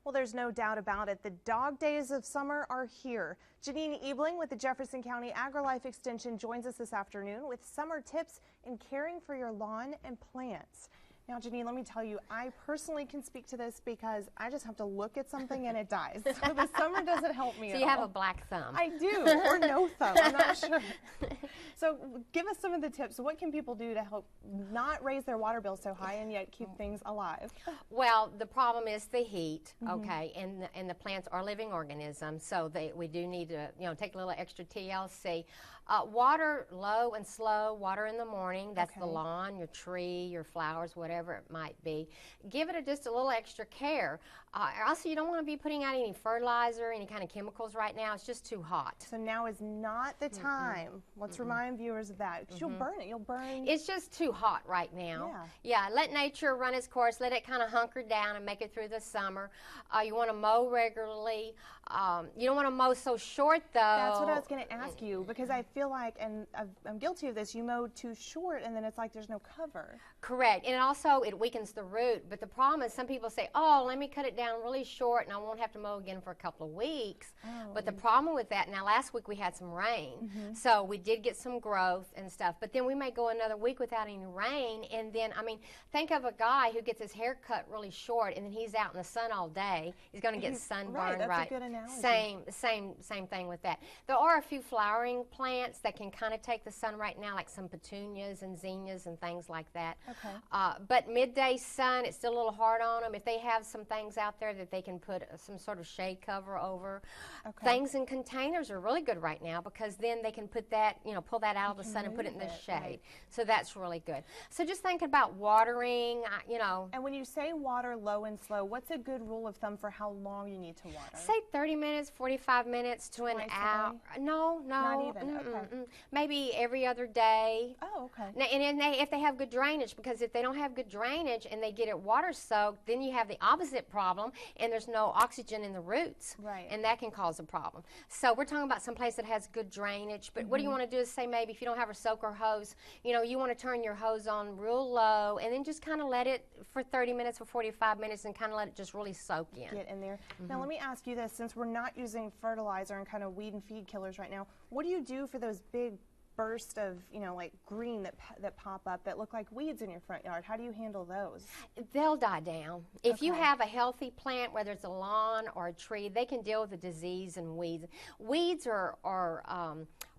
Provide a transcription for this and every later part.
Well, there's no doubt about it. The dog days of summer are here. Jeanene Ebeling with the Jefferson County AgriLife Extension joins us this afternoon with summer tips in caring for your lawn and plants. Now, Jeanene, let me tell you, I personally can speak to this because I just have to look at something and it dies. So the summer doesn't help me at all. So you have a black thumb. I do, or no thumb, I'm not sure. So give us some of the tips. What can people do to help not raise their water bill so high and yet keep things alive? Well, the problem is the heat, okay, and the plants are living organisms, so we do need to, take a little extra TLC. Water low and slow, water in the morning, that's the lawn, your tree, your flowers, whatever it might be. Give it just a little extra care. Also, you don't want to be putting out any fertilizer, any kind of chemicals right now. It's just too hot. So now is not the time. Let's remind viewers of that, because you'll burn it. You'll burn. It's just too hot right now. Yeah, let nature run its course. Let it kind of hunker down and make it through the summer. You want to mow regularly. You don't want to mow so short, though. That's what I was going to ask you, because I feel like, and I'm guilty of this, you mow too short and then it's like there's no cover. Correct. And also it weakens the root. But the problem is some people say, oh, let me cut it down really short and I won't have to mow again for a couple of weeks. But the problem with that, now last week we had some rain, so we did get some growth and stuff, but then we may go another week without any rain, and then, I mean, think of a guy who gets his hair cut really short and then he's out in the sun all day. He's going to get sunburned, That's a good analogy. Same thing with that. There are a few flowering plants that can kind of take the sun right now, like some petunias and zinnias and things like that. But midday sun, it's still a little hard on them. If they have some things out there that they can put some sort of shade cover over. Things in containers are really good right now, because then they can put that, pull that out of the sun and put it in the shade. So that's really good. So just think about watering, And when you say water low and slow, what's a good rule of thumb for how long you need to water? Say 30 minutes, 45 minutes to an hour. No. Not even? Maybe every other day. Oh, okay. Now, and if they have good drainage, because if they don't have good drainage and they get it water soaked, then you have the opposite problem, and there's no oxygen in the roots. Right. And that can cause a problem. So we're talking about some place that has good drainage, but what do you want to do is say, maybe if you don't have a soaker hose, you want to turn your hose on real low and then just kind of let it for 30 minutes or 45 minutes and kind of let it just really soak in. Get in there. Now let me ask you this, since we're not using fertilizer and kind of weed and feed killers right now, what do you do for those big burst of, like green that pop up that look like weeds in your front yard? How do you handle those? They'll die down. If you have a healthy plant, whether it's a lawn or a tree, they can deal with the disease and weeds. Weeds are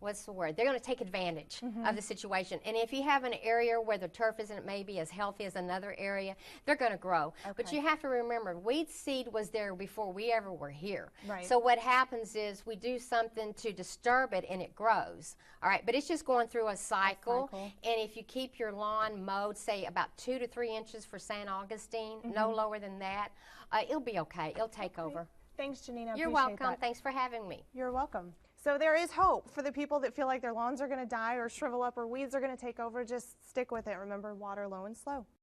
what's the word? They're going to take advantage of the situation. And if you have an area where the turf isn't maybe as healthy as another area, they're going to grow. But you have to remember, weed seed was there before we ever were here. So what happens is we do something to disturb it and it grows. All right, but it's just going through a cycle. And if you keep your lawn mowed, say about 2 to 3 inches for St. Augustine, no lower than that, it'll be okay. It'll take over. Thanks, Jeanene. You're welcome. Thanks for having me. You're welcome. So there is hope for the people that feel like their lawns are going to die or shrivel up or weeds are going to take over. Just stick with it. Remember, water low and slow.